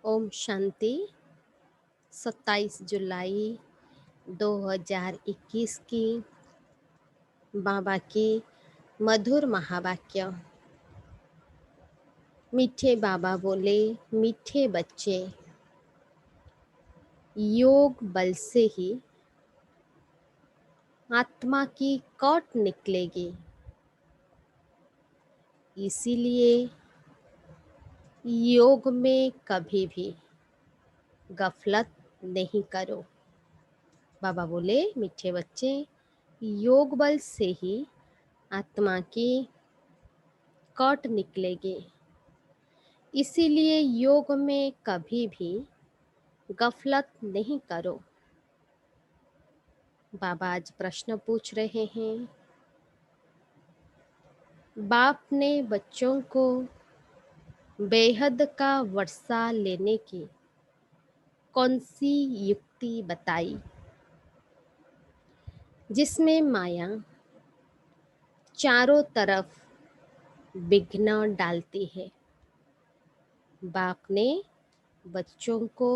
ओम शांति। 27 जुलाई 2021 की बाबा की मधुर महावाक्य। मीठे बाबा बोले, मीठे बच्चे, योग बल से ही आत्मा की कौट निकलेगी। इसीलिए योग में कभी भी गफलत नहीं करो। बाबा बोले, मीठे बच्चे, योग बल से ही आत्मा की कौट निकलेगी। इसीलिए योग में कभी भी गफलत नहीं करो। बाबा आज प्रश्न पूछ रहे हैं। बाप ने बच्चों को बेहद का वर्षा लेने की कौन सी युक्ति बताई, जिसमें माया चारों तरफ विघ्न डालती है। बाप ने बच्चों को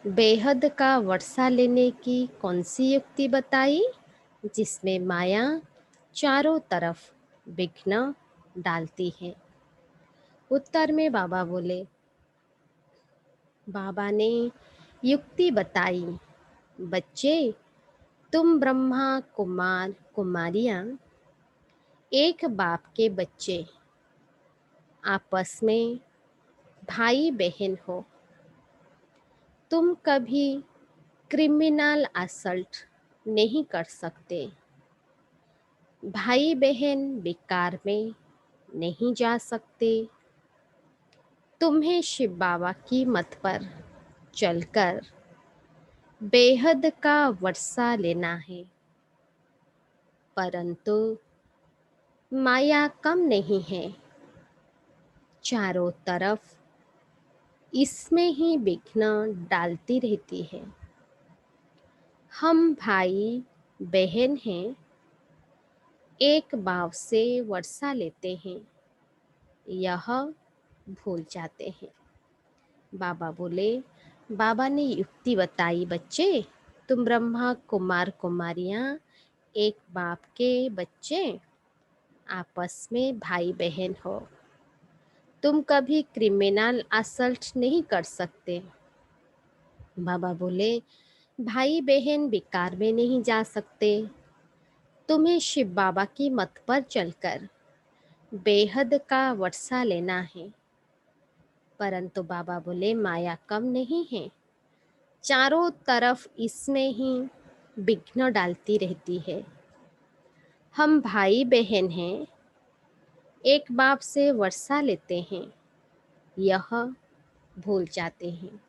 बेहद का वर्षा लेने की कौन सी युक्ति बताई, जिसमें माया चारों तरफ विघ्न डालती है। उत्तर में बाबा बोले, बाबा ने युक्ति बताई, बच्चे, तुम ब्रह्मा कुमार कुमारियां एक बाप के बच्चे आपस में भाई बहन हो। तुम कभी क्रिमिनल असल्ट नहीं कर सकते। भाई बहन बेकार में नहीं जा सकते। तुम्हें शिव बाबा की मत पर चलकर बेहद का वर्षा लेना है, परंतु माया कम नहीं है। चारों तरफ इसमें ही विघ्न डालती रहती है। हम भाई बहन हैं, एक भाव से वर्षा लेते हैं, यह भूल जाते हैं। बाबा बोले, बाबा ने युक्ति बताई, बच्चे, तुम ब्रह्मा कुमार कुमारियां एक बाप के बच्चे आपस में भाई बहन हो। तुम कभी क्रिमिनल असल्ट नहीं कर सकते। बाबा बोले, भाई बहन बेकार में नहीं जा सकते। तुम्हें शिव बाबा की मत पर चलकर बेहद का वर्षा लेना है, परंतु बाबा बोले, माया कम नहीं है। चारों तरफ इसमें ही विघ्न डालती रहती है। हम भाई बहन हैं, एक बाप से वर्षा लेते हैं, यह भूल जाते हैं।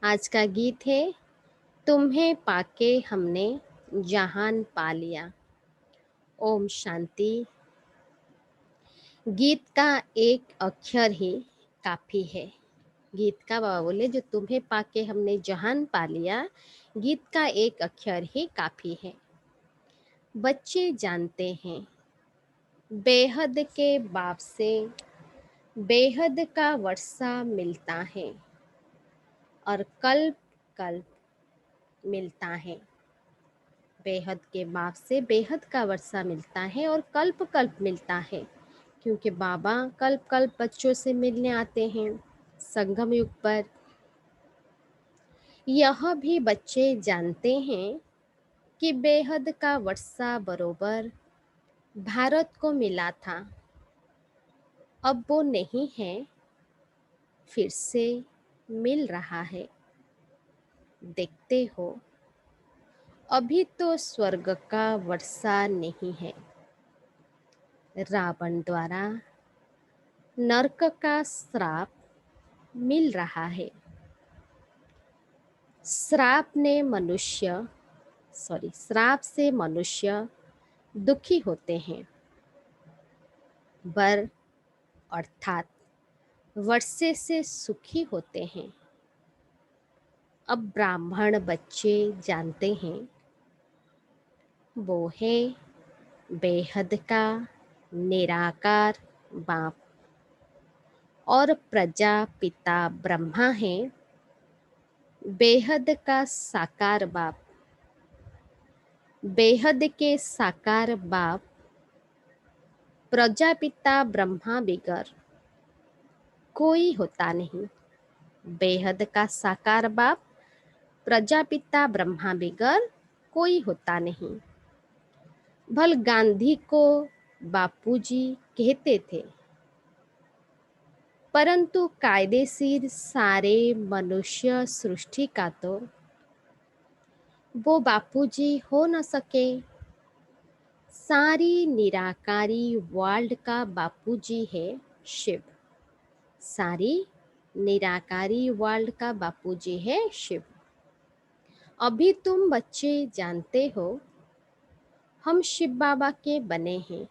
आज का गीत है, तुम्हें पाके हमने जहान पा लिया। ओम शांति। गीत का एक अक्षर ही काफी है। गीत का बाबा बोले, जो तुम्हें पाके हमने जहान पा लिया, गीत का एक अक्षर ही काफी है। बच्चे जानते हैं, बेहद के बाप से बेहद का वर्षा मिलता है और कल्प कल्प मिलता है। बेहद के बाप से बेहद का वर्षा मिलता है और कल्प कल्प मिलता है, क्योंकि बाबा कल्प कल्प बच्चों से मिलने आते हैं संगम युग पर। यह भी बच्चे जानते हैं कि बेहद का वर्षा बरोबर भारत को मिला था, अब वो नहीं है, फिर से मिल रहा है। देखते हो, अभी तो स्वर्ग का वर्षा नहीं है। रावण द्वारा नरक का श्राप मिल रहा है। श्राप से मनुष्य दुखी होते हैं। वर अर्थात वर्षे से सुखी होते हैं। अब ब्राह्मण बच्चे जानते हैं, वो है बेहद का निराकार बाप और प्रजापिता ब्रह्मा है, बेहद का साकार बाप। बेहद के साकार बाप प्रजापिता ब्रह्मा बिगर कोई होता नहीं। बेहद का साकार बाप प्रजापिता ब्रह्मा बिगर कोई होता नहीं। भल गांधी को बापूजी कहते थे, परंतु कायदेशीर सारे मनुष्य सृष्टि का तो वो बापूजी हो न सके। सारी निराकारी वर्ल्ड का बापूजी है शिव। सारी निराकारी वर्ल्ड का बापूजी है शिव। अभी तुम बच्चे जानते हो हम शिव बाबा के बने हैं।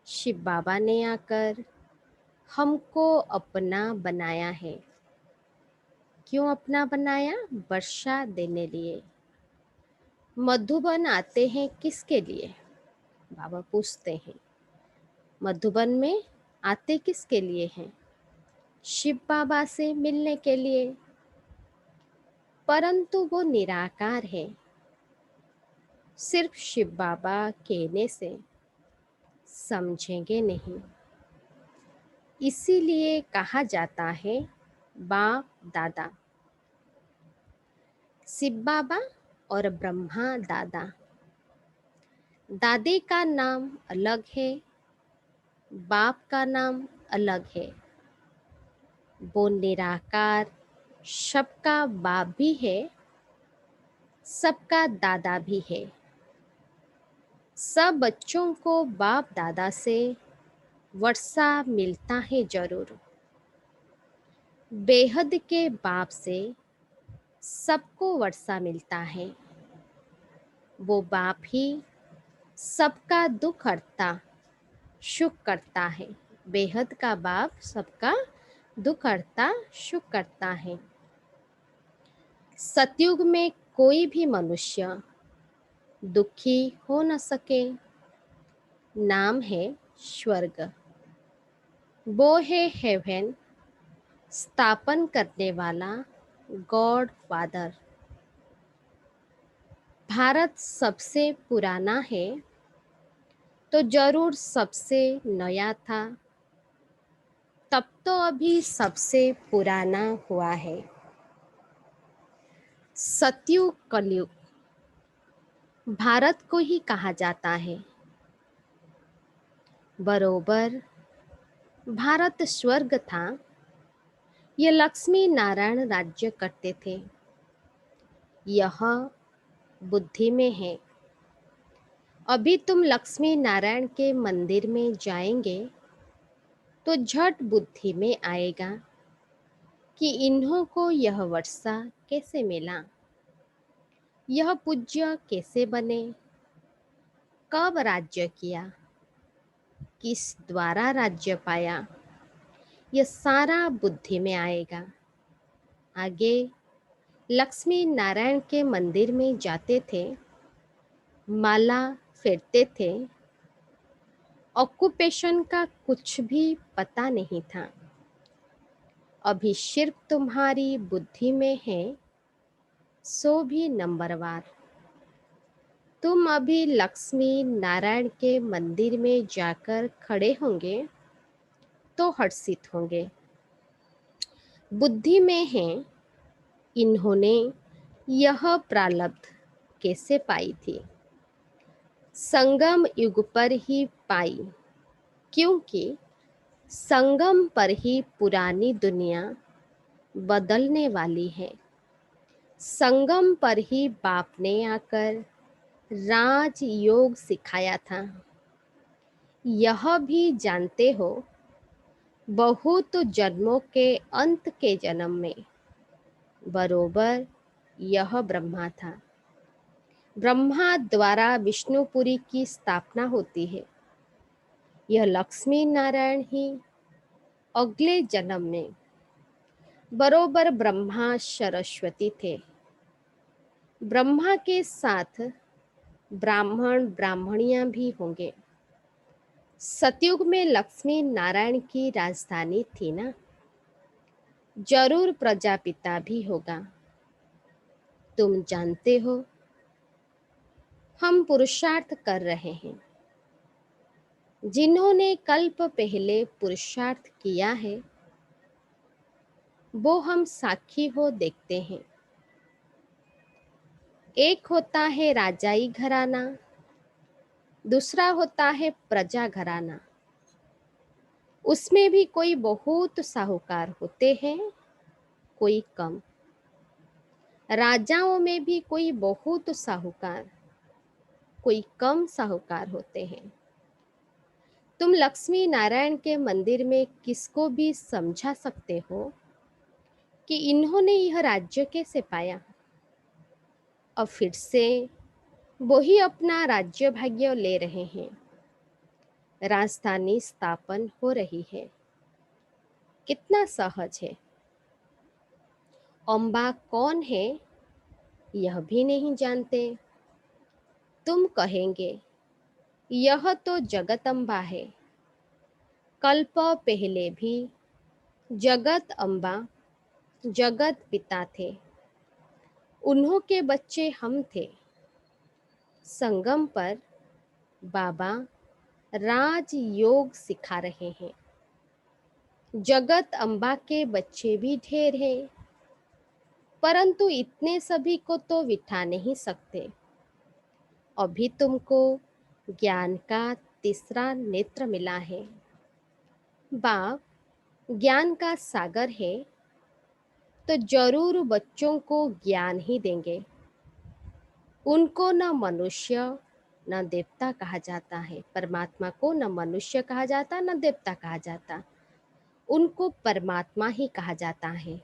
शिव बाबा ने आकर हमको अपना बनाया है। क्यों अपना बनाया? वर्षा देने लिए। मधुबन आते हैं किसके लिए? बाबा पूछते हैं, मधुबन में आते किसके लिए हैं? शिव बाबा से मिलने के लिए। परंतु वो निराकार है। सिर्फ शिव बाबा कहने से समझेंगे नहीं। इसीलिए कहा जाता है बाप दादा। शिव बाबा और ब्रह्मा दादा। दादे का नाम अलग है, बाप का नाम अलग है। वो निराकार सबका बाप भी है, सबका दादा भी है। सब बच्चों को बाप दादा से वर्षा मिलता है जरूर। बेहद के बाप से सबको वर्षा मिलता है। वो बाप ही सबका दुख हरता सुख करता है। बेहद का बाप सबका दुख हरता सुख करता है। सतयुग में कोई भी मनुष्य दुखी हो न सके। नाम है स्वर्ग। वो है हेवन स्थापन करने वाला गॉड फादर। भारत सबसे पुराना है तो जरूर सबसे नया था। तब तो अभी सबसे पुराना हुआ है। सतयुग कलयुग भारत को ही कहा जाता है। बरोबर भारत स्वर्ग था। ये लक्ष्मी नारायण राज्य करते थे। यह बुद्धि में है। अभी तुम लक्ष्मी नारायण के मंदिर में जाएंगे तो झट बुद्धि में आएगा कि इन्हों को यह वर्षा कैसे मिला, यह पूज्य कैसे बने, कब राज्य किया, किस द्वारा राज्य पाया। यह सारा बुद्धि में आएगा। आगे लक्ष्मी नारायण के मंदिर में जाते थे, माला फेरते थे। ऑक्यूपेशन का कुछ भी पता नहीं था। अभी सिर्फ तुम्हारी बुद्धि में है, सो भी नंबरवार। तुम अभी लक्ष्मी नारायण के मंदिर में जाकर खड़े होंगे तो हर्षित होंगे। बुद्धि में है इन्होंने यह प्रारब्ध कैसे पाई थी। संगम युग पर ही पाई, क्योंकि संगम पर ही पुरानी दुनिया बदलने वाली है। संगम पर ही बाप ने आकर राज योग सिखाया था। यह भी जानते हो बहुत जन्मों के अंत के जन्म में बरोबर यह ब्रह्मा था। ब्रह्मा द्वारा विष्णुपुरी की स्थापना होती है। यह लक्ष्मी नारायण ही अगले जन्म में बरोबर ब्रह्मा सरस्वती थे। ब्रह्मा के साथ ब्राह्मण ब्राह्मणियां भी होंगे। सतयुग में लक्ष्मी नारायण की राजधानी थी ना, जरूर प्रजापिता भी होगा। तुम जानते हो, हम पुरुषार्थ कर रहे हैं। जिन्होंने कल्प पहले पुरुषार्थ किया है, वो हम साक्षी हो देखते हैं। एक होता है राजाई घराना, दूसरा होता है प्रजा घराना। उसमें भी कोई बहुत साहूकार होते हैं, कोई कम। राजाओं में भी कोई बहुत साहूकार, कोई कम साहूकार होते हैं। तुम लक्ष्मी नारायण के मंदिर में किसको भी समझा सकते हो कि इन्होंने यह राज्य कैसे पाया। अब फिर से वही अपना राज्य भाग्य ले रहे हैं। राजधानी स्थापन हो रही है। कितना सहज है। अम्बा कौन है यह भी नहीं जानते। तुम कहेंगे यह तो जगदम्बा है। कल्प पहले भी जगत अम्बा जगत पिता थे। उन्हों के बच्चे हम थे। संगम पर बाबा राज योग सिखा रहे हैं। जगत अम्बा के बच्चे भी ढेर हैं, परंतु इतने सभी को तो बिठा नहीं सकते। अभी तुमको ज्ञान का तीसरा नेत्र मिला है। बाप ज्ञान का सागर है, तो जरूर बच्चों को ज्ञान ही देंगे। उनको न मनुष्य न देवता कहा जाता है। परमात्मा को न मनुष्य कहा जाता न देवता कहा जाता, उनको परमात्मा ही कहा जाता है।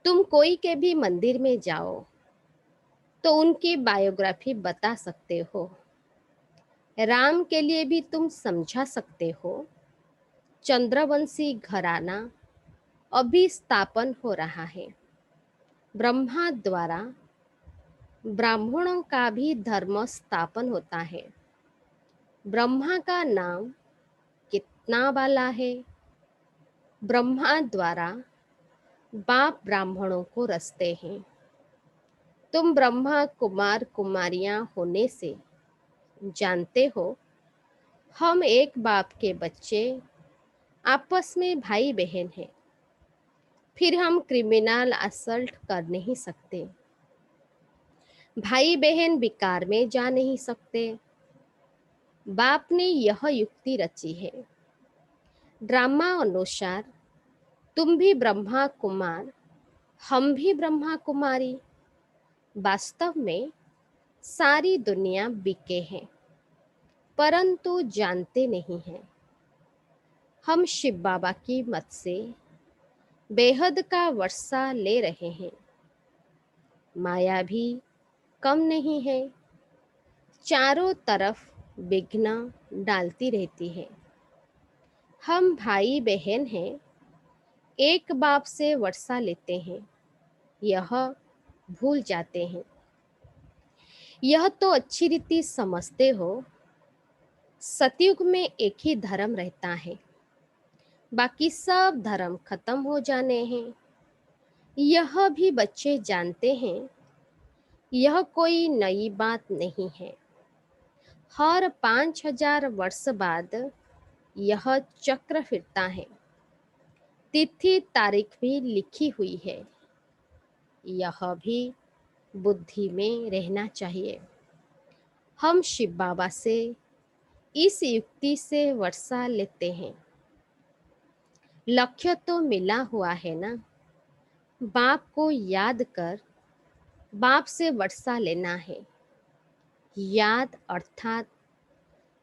तुम कोई के भी मंदिर में जाओ तो उनकी बायोग्राफी बता सकते हो। राम के लिए भी तुम समझा सकते हो। चंद्रवंशी घराना अभी स्थापन हो रहा है। ब्रह्मा द्वारा ब्राह्मणों का भी धर्म स्थापन होता है। ब्रह्मा का नाम कितना वाला है। ब्रह्मा द्वारा बाप ब्राह्मणों को रचते हैं। तुम ब्रह्मा कुमार कुमारियां होने से जानते हो, हम एक बाप के बच्चे आपस में भाई बहन हैं। फिर हम क्रिमिनल असल्ट कर नहीं सकते। भाई बहन विकार में जा नहीं सकते। बाप ने यह युक्ति रची है। ड्रामा अनुसार तुम भी ब्रह्मा कुमार, हम भी ब्रह्मा कुमारी। वास्तव में सारी दुनिया बिके हैं, परंतु जानते नहीं हैं। हम शिव बाबा की मत से बेहद का वर्षा ले रहे हैं। माया भी कम नहीं है, चारों तरफ विघ्न डालती रहती है। हम भाई बहन हैं, एक बाप से वर्षा लेते हैं, यह भूल जाते हैं। यह तो अच्छी रीति समझते हो। सतयुग में एक ही धर्म रहता है, बाकी सब धर्म खत्म हो जाने हैं। यह भी बच्चे जानते हैं। यह कोई नई बात नहीं है। हर 5000 वर्ष बाद यह चक्र फिरता है। तिथि तारीख भी लिखी हुई है। यह भी बुद्धि में रहना चाहिए। हम शिव बाबा से इस युक्ति से वर्षा लेते हैं। लक्ष्य तो मिला हुआ है ना। बाप को याद कर बाप से वर्षा लेना है। याद अर्थात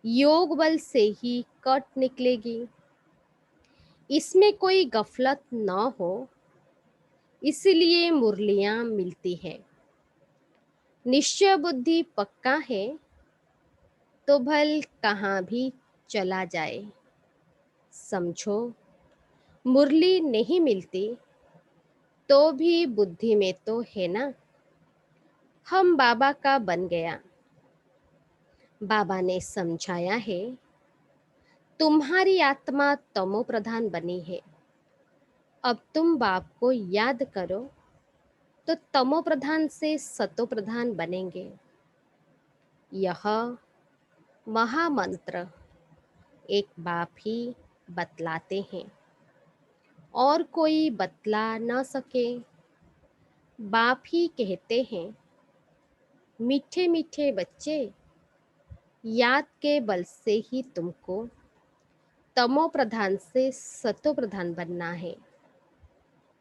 योग बल से ही कट निकलेगी। इसमें कोई गफलत न हो, इसलिए मुरलियां मिलती है। निश्चय बुद्धि पक्का है तो भल कहाँ भी चला जाए। समझो, मुरली नहीं मिलती तो भी बुद्धि में तो है ना। हम बाबा का बन गया। बाबा ने समझाया है, तुम्हारी आत्मा तमो प्रधान बनी है। अब तुम बाप को याद करो तो तमो प्रधान से सतो प्रधान बनेंगे। यह महामंत्र एक बाप ही बतलाते हैं और कोई बतला न सके। बाप ही कहते हैं, मीठे मीठे बच्चे, याद के बल से ही तुमको तमो प्रधान से सतो प्रधान बनना है।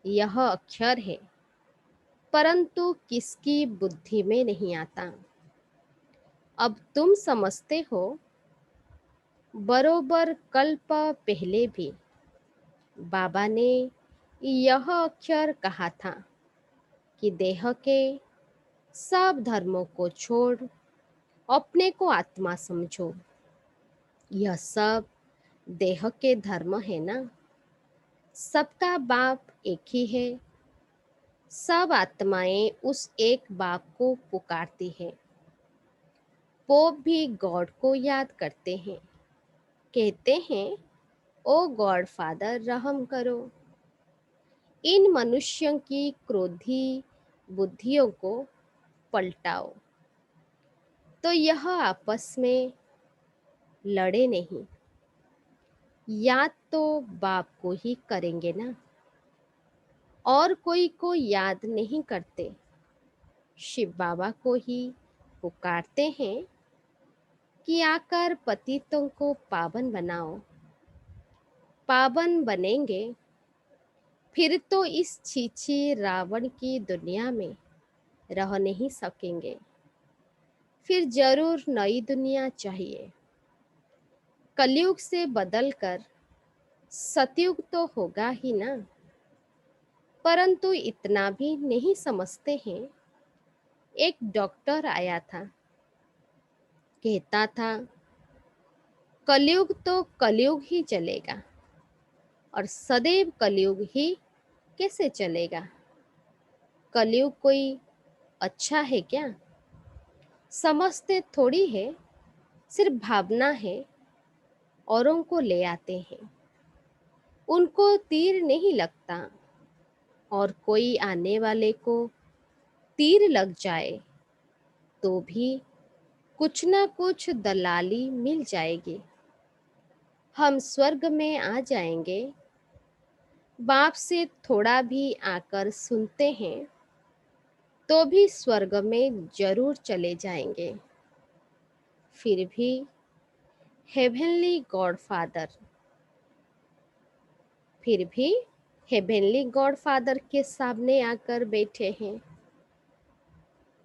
यह अक्षर है, परंतु किसकी बुद्धि में नहीं आता। अब तुम समझते हो। बरोबर कल्प पहले भी बाबा ने यह अक्षर कहा था कि देह के सब धर्मों को छोड़ अपने को आत्मा समझो। यह सब देह के धर्म है ना। सबका बाप एक ही है। सब आत्माएं उस एक बाप को पुकारती है। पोप भी गॉड को याद करते हैं, कहते हैं, ओ गॉड फादर रहम करो। इन मनुष्यों की क्रोधी बुद्धियों को पलटाओ। तो यह आपस में लड़े नहीं, याद तो बाप को ही करेंगे ना, और कोई को याद नहीं करते। शिव बाबा को ही पुकारते हैं कि आकर पतितों को पावन बनाओ। पावन बनेंगे फिर तो इस छीछी रावण की दुनिया में रह नहीं सकेंगे। फिर जरूर नई दुनिया चाहिए। कलयुग से बदलकर सतयुग तो होगा ही ना। परंतु इतना भी नहीं समझते हैं। एक डॉक्टर आया था, कहता था, कलयुग तो कलयुग ही चलेगा और सदैव कलयुग ही कैसे चलेगा। कलयुग कोई अच्छा है क्या। समझते थोड़ी है, सिर्फ भावना है। औरों को ले आते हैं, उनको तीर नहीं लगता। और कोई आने वाले को तीर लग जाए तो भी कुछ ना कुछ दलाली मिल जाएगी। हम स्वर्ग में आ जाएंगे। बाप से थोड़ा भी आकर सुनते हैं तो भी स्वर्ग में जरूर चले जाएंगे। फिर भी हेवनली गॉडफादर फिर भी हेवनली गॉडफादर के सामने आकर बैठे हैं।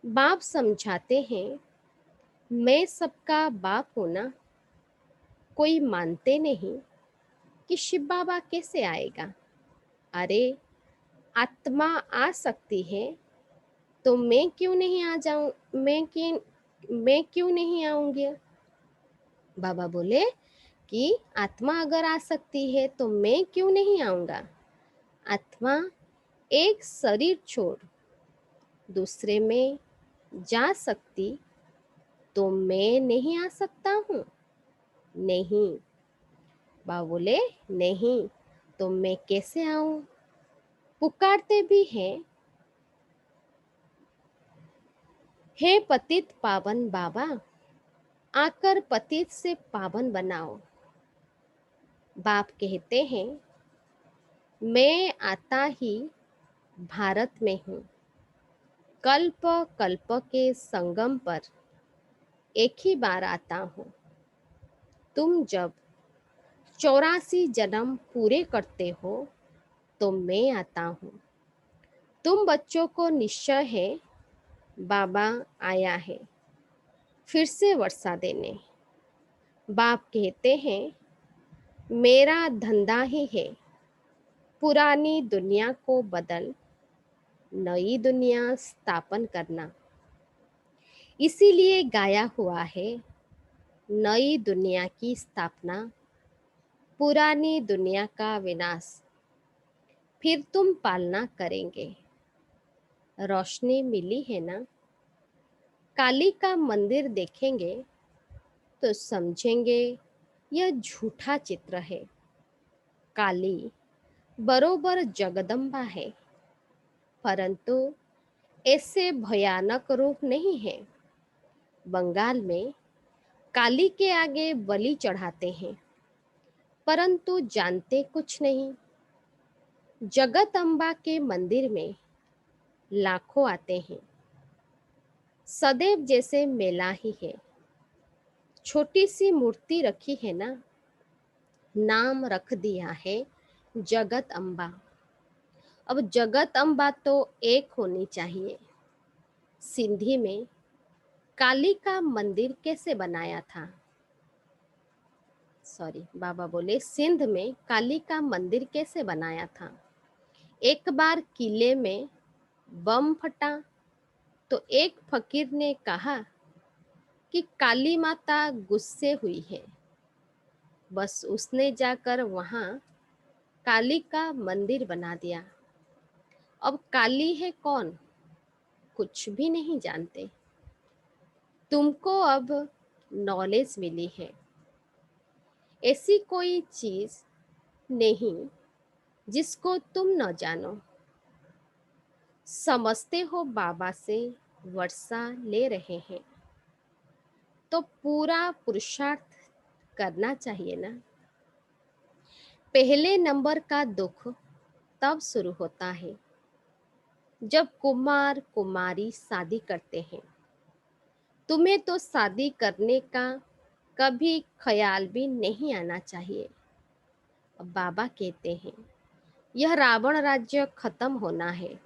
बाप समझाते हैं, मैं सबका बाप हूं ना। कोई मानते नहीं कि शिव बाबा कैसे आएगा। अरे, आत्मा आ सकती है तो मैं क्यों नहीं आ जाऊं। मैं क्यों नहीं आऊंगी। बाबा बोले कि आत्मा अगर आ सकती है तो मैं क्यों नहीं आऊंगा। आत्मा एक शरीर छोड़ दूसरे में जा सकती तो मैं नहीं आ सकता हूँ। नहीं। बाबा बोले, नहीं तो मैं कैसे आऊं। पुकारते भी हैं, हे पतित पावन बाबा, आकर पतित से पावन बनाओ। बाप कहते हैं, मैं आता ही भारत में हूँ। कल्प कल्प के संगम पर एक ही बार आता हूँ। तुम जब 84 जन्म पूरे करते हो तो मैं आता हूँ। तुम बच्चों को निश्चय है बाबा आया है फिर से वर्षा देने। बाप कहते हैं, मेरा धंधा ही है पुरानी दुनिया को बदल नई दुनिया स्थापन करना। इसीलिए गाया हुआ है, नई दुनिया की स्थापना, पुरानी दुनिया का विनाश, फिर तुम पालना करेंगे। रोशनी मिली है ना। काली का मंदिर देखेंगे तो समझेंगे यह झूठा चित्र है। काली बरोबर जगदम्बा है, परंतु ऐसे भयानक रूप नहीं है। बंगाल में काली के आगे बलि चढ़ाते हैं, परंतु जानते कुछ नहीं। जगत अम्बा के मंदिर में लाखों आते हैं, सदैव जैसे मेला ही है। छोटी सी मूर्ति रखी है ना, नाम रख दिया है जगत अम्बा। अब जगत अम्बा तो एक होनी चाहिए। सिंधी में काली का मंदिर कैसे बनाया था? सॉरी, बाबा बोले सिंध में काली का मंदिर कैसे बनाया था? एक बार किले में बम फटा तो एक फकीर ने कहा कि काली माता गुस्से हुई है। बस उसने जाकर वहां काली का मंदिर बना दिया। अब काली है कौन, कुछ भी नहीं जानते। तुमको अब नॉलेज मिली है। ऐसी कोई चीज नहीं जिसको तुम न जानो। समझते हो बाबा से वर्षा ले रहे हैं, तो पूरा पुरुषार्थ करना चाहिए ना। पहले नंबर का दुख तब शुरू होता है जब कुमार कुमारी शादी करते हैं। तुम्हें तो शादी करने का कभी ख्याल भी नहीं आना चाहिए। अब बाबा कहते हैं यह रावण राज्य खत्म होना है।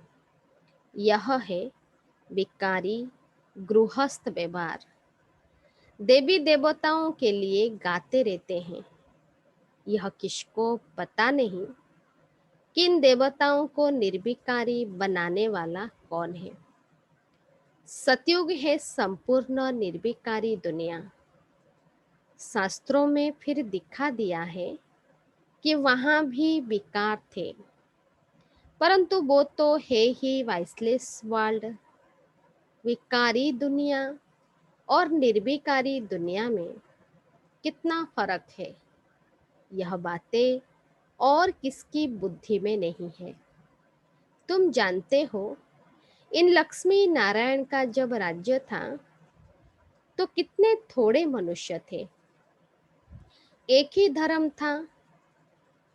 यह है भिकारी गृहस्थ व्यवहार। देवी देवताओं के लिए गाते रहते हैं। यह किसको पता नहीं किन देवताओं को निर्विकारी बनाने वाला कौन है। सतयुग है संपूर्ण निर्विकारी दुनिया। शास्त्रों में फिर दिखा दिया है कि वहां भी विकार थे, परंतु वो तो है ही वाइसलेस वर्ल्ड। विकारी दुनिया और निर्विकारी दुनिया में कितना फर्क है, यह बातें और किसकी बुद्धि में नहीं है। तुम जानते हो इन लक्ष्मी नारायण का जब राज्य था तो कितने थोड़े मनुष्य थे। एक ही धर्म था,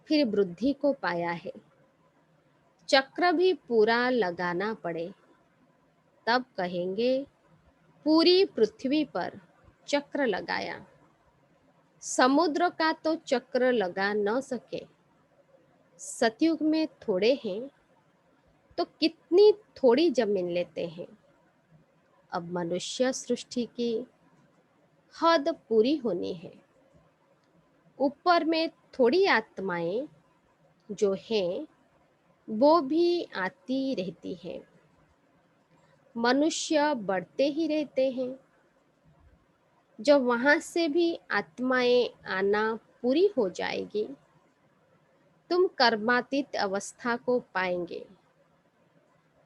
फिर वृद्धि को पाया है। चक्र भी पूरा लगाना पड़े तब कहेंगे पूरी पृथ्वी पर चक्र लगाया। समुद्र का तो चक्र लगा न सके। सतयुग में थोड़े हैं तो कितनी थोड़ी जमीन लेते हैं। अब मनुष्य सृष्टि की हद पूरी होनी है। ऊपर में थोड़ी आत्माएं जो हैं वो भी आती रहती हैं। मनुष्य बढ़ते ही रहते हैं। जब वहां से भी आत्माएं आना पूरी हो जाएगी, तुम कर्मातीत अवस्था को पाएंगे।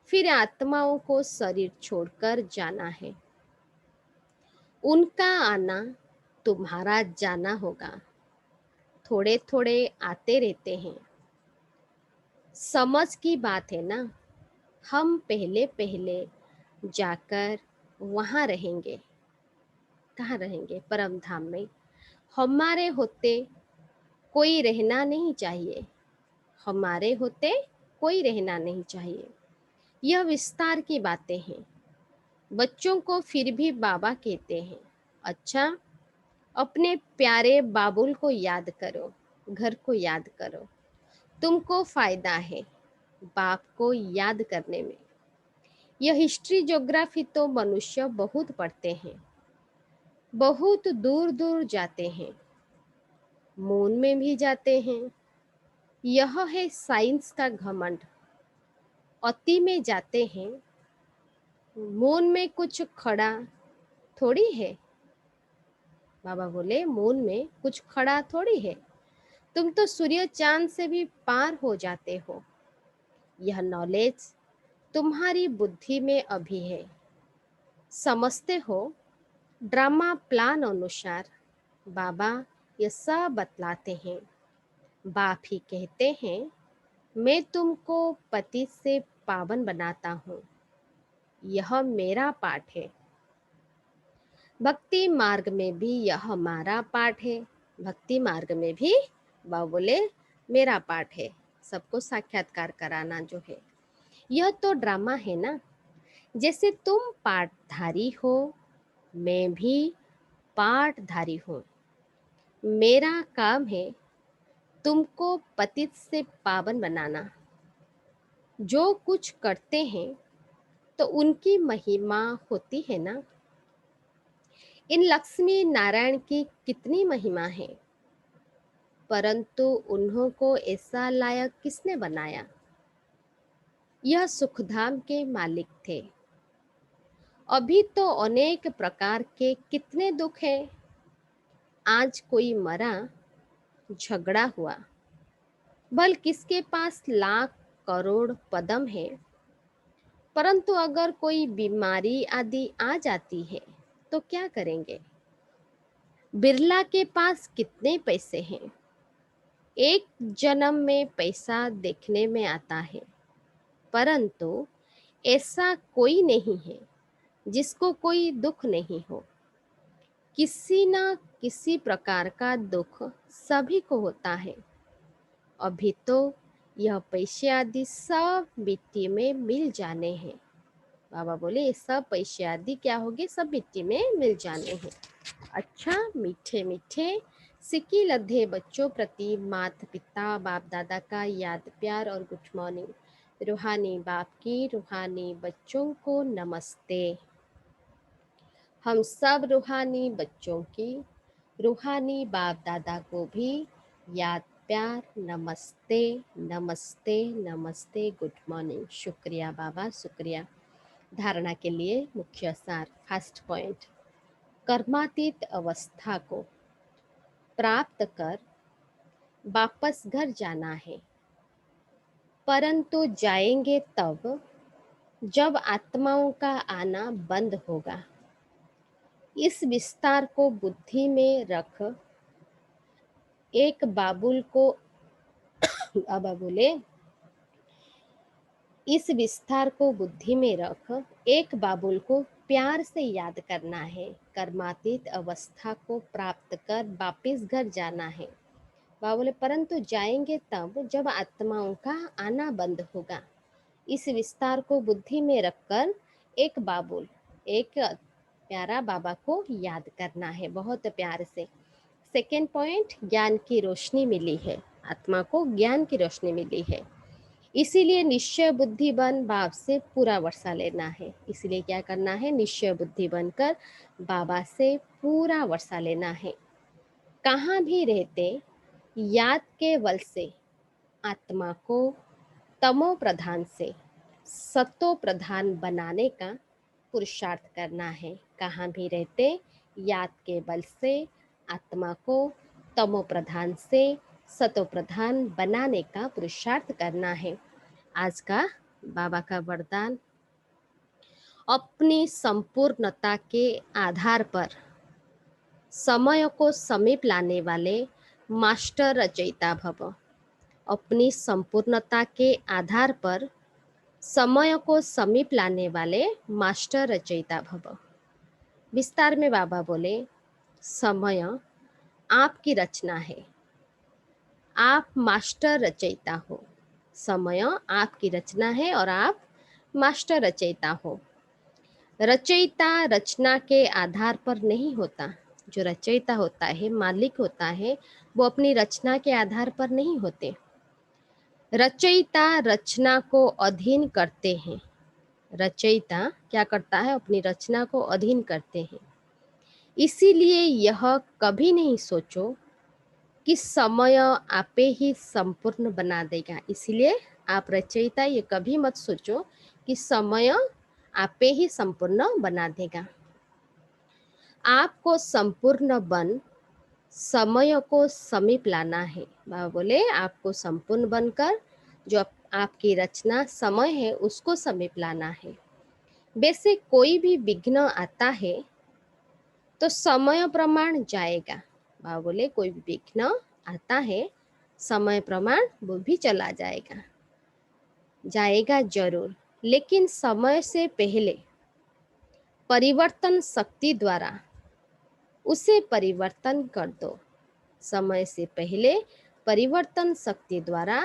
फिर आत्माओं को शरीर छोड़कर जाना है। उनका आना तुम्हारा जाना होगा। थोड़े थोड़े आते रहते हैं। समझ की बात है ना। हम पहले पहले जाकर वहां रहेंगे। कहाँ रहेंगे? परम धाम में। हमारे होते कोई रहना नहीं चाहिए। हमारे होते कोई रहना नहीं चाहिए। यह विस्तार की बातें हैं। बच्चों को फिर भी बाबा कहते हैं, अच्छा अपने प्यारे बाबुल को याद करो, घर को याद करो। तुमको फायदा है बाप को याद करने में। यह हिस्ट्री ज्योग्राफी तो मनुष्य बहुत पढ़ते हैं, बहुत दूर दूर जाते हैं, मून में भी जाते हैं। यह है साइंस का घमंड। अति में जाते हैं। मून में कुछ खड़ा थोड़ी है। बाबा बोले मून में कुछ खड़ा थोड़ी है। तुम तो सूर्य चांद से भी पार हो जाते हो। यह नॉलेज तुम्हारी बुद्धि में अभी है। समझते हो ड्रामा प्लान अनुसार बाबा ये सब बतलाते हैं। बाप ही कहते हैं, मैं तुमको पतित से पावन बनाता हूँ, यह मेरा पाठ है। भक्ति मार्ग में भी यह हमारा पाठ है। भक्ति मार्ग में भी बाबा बोले मेरा पाठ है, सबको साक्षात्कार कराना जो है। यह तो ड्रामा है ना। जैसे तुम पाठधारी हो, मैं भी पाठधारी हूँ। मेरा काम है तुमको पतित से पावन बनाना। जो कुछ करते हैं तो उनकी महिमा होती है ना। इन लक्ष्मी नारायण की कितनी महिमा है, परंतु उन्हों को ऐसा लायक किसने बनाया। यह सुखधाम के मालिक थे। अभी तो अनेक प्रकार के कितने दुख हैं। आज कोई मरा, झगड़ा हुआ, भल किसके पास लाख करोड़ पदम है, परंतु अगर कोई बीमारी आदि आ जाती है तो क्या करेंगे। बिरला के पास कितने पैसे हैं। एक जन्म में पैसा देखने में आता है, परंतु ऐसा कोई नहीं है जिसको कोई दुख नहीं हो। किसी न किसी प्रकार का दुख सभी को होता है। अभी तो यह पैसे आदि सब मिट्टी में मिल जाने हैं। बाबा बोले ये सब पैसे आदि क्या होंगे, सब मिट्टी में मिल जाने हैं। अच्छा मीठे मीठे सिक्की लद्दे बच्चों प्रति माता पिता बाप दादा का याद प्यार और गुड मॉर्निंग। रूहानी बाप की रूहानी बच्चों को नमस्ते। हम सब रूहानी बच्चों की रूहानी बाप दादा को भी याद प्यार नमस्ते नमस्ते नमस्ते गुड मॉर्निंग। शुक्रिया बाबा शुक्रिया। धारणा के लिए मुख्य सार। फर्स्ट पॉइंट, कर्मातीत अवस्था को प्राप्त कर वापस घर जाना है, परंतु जाएंगे तब जब आत्माओं का आना बंद होगा। इस विस्तार को बुद्धि में रख एक बाबुल को बाबा बोले इस विस्तार को बुद्धि में रख एक बाबुल को प्यार से याद करना है। कर्मातीत अवस्था को प्राप्त कर वापिस घर जाना है। बाबा बोले परंतु जाएंगे तब जब आत्माओं का आना बंद होगा। इस विस्तार को बुद्धि में रखकर एक बाबुल, एक प्यारा बाबा को याद करना है बहुत प्यार से। सेकेंड पॉइंट, ज्ञान की रोशनी मिली है। आत्मा को ज्ञान की रोशनी मिली है, इसीलिए निश्चय बुद्धि बन भाव से पूरा वर्षा लेना है। इसलिए क्या करना है, निश्चय बुद्धि बनकर बाबा से पूरा वर्षा लेना है। कहाँ भी रहते याद के बल से आत्मा को तमो प्रधान से सतो प्रधान बनाने का पुरुषार्थ करना है। कहाँ भी रहते याद के बल से आत्मा को तमो प्रधान से सतो प्रधान बनाने का पुरुषार्थ करना है। आज का बाबा का वरदान, अपनी संपूर्णता के आधार पर समय को समीप लाने वाले मास्टर रचयिता भव। अपनी संपूर्णता के आधार पर समय को समीप लाने वाले मास्टर रचयिता भव। विस्तार में बाबा बोले समय आपकी रचना है, आप मास्टर रचयिता हो। समय आपकी रचना है और आप मास्टर रचयिता हो। रचयिता रचना के आधार पर नहीं होता। जो रचयिता होता है, मालिक होता है, वो अपनी रचना के आधार पर नहीं होते। रचयिता रचना को अधीन करते हैं। रचयिता क्या करता है, अपनी रचना को अधीन करते हैं। इसीलिए यह कभी नहीं सोचो कि समय आपे ही संपूर्ण बना देगा। इसलिए आप रचयिता ये कभी मत सोचो कि समय आपे ही संपूर्ण बना देगा। आपको संपूर्ण बन समय को समीप लाना है। बाबा बोले आपको संपूर्ण बनकर जो आपकी रचना समय है उसको समीप लाना है। वैसे कोई भी विघ्न आता है तो समय प्रमाण जाएगा, बाबा बोले कोई भी विघ्न आता है, समय प्रमाण वो भी चला जाएगा, जाएगा जरूर, लेकिन समय से पहले परिवर्तन शक्ति द्वारा उसे परिवर्तन कर दो। समय से पहले परिवर्तन शक्ति द्वारा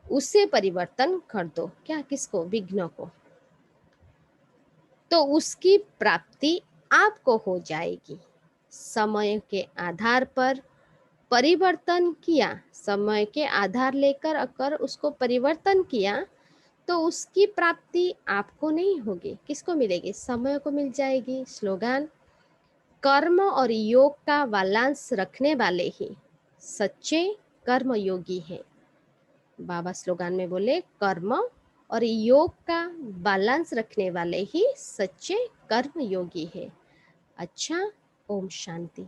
उसे परिवर्तन कर दो। क्या? किसको? विघ्न को। तो उसकी प्राप्ति आपको हो जाएगी। समय के आधार पर परिवर्तन किया, समय के आधार लेकर अगर उसको परिवर्तन किया तो उसकी प्राप्ति आपको नहीं होगी, किसको मिलेगी? समय को मिल जाएगी। स्लोगन: कर्म और योग का बैलेंस रखने वाले ही सच्चे कर्मयोगी हैं। बाबा स्लोगन में बोले कर्म और योग का बैलेंस रखने वाले ही सच्चे कर्मयोगी हैं। अच्छा, ओम शांति।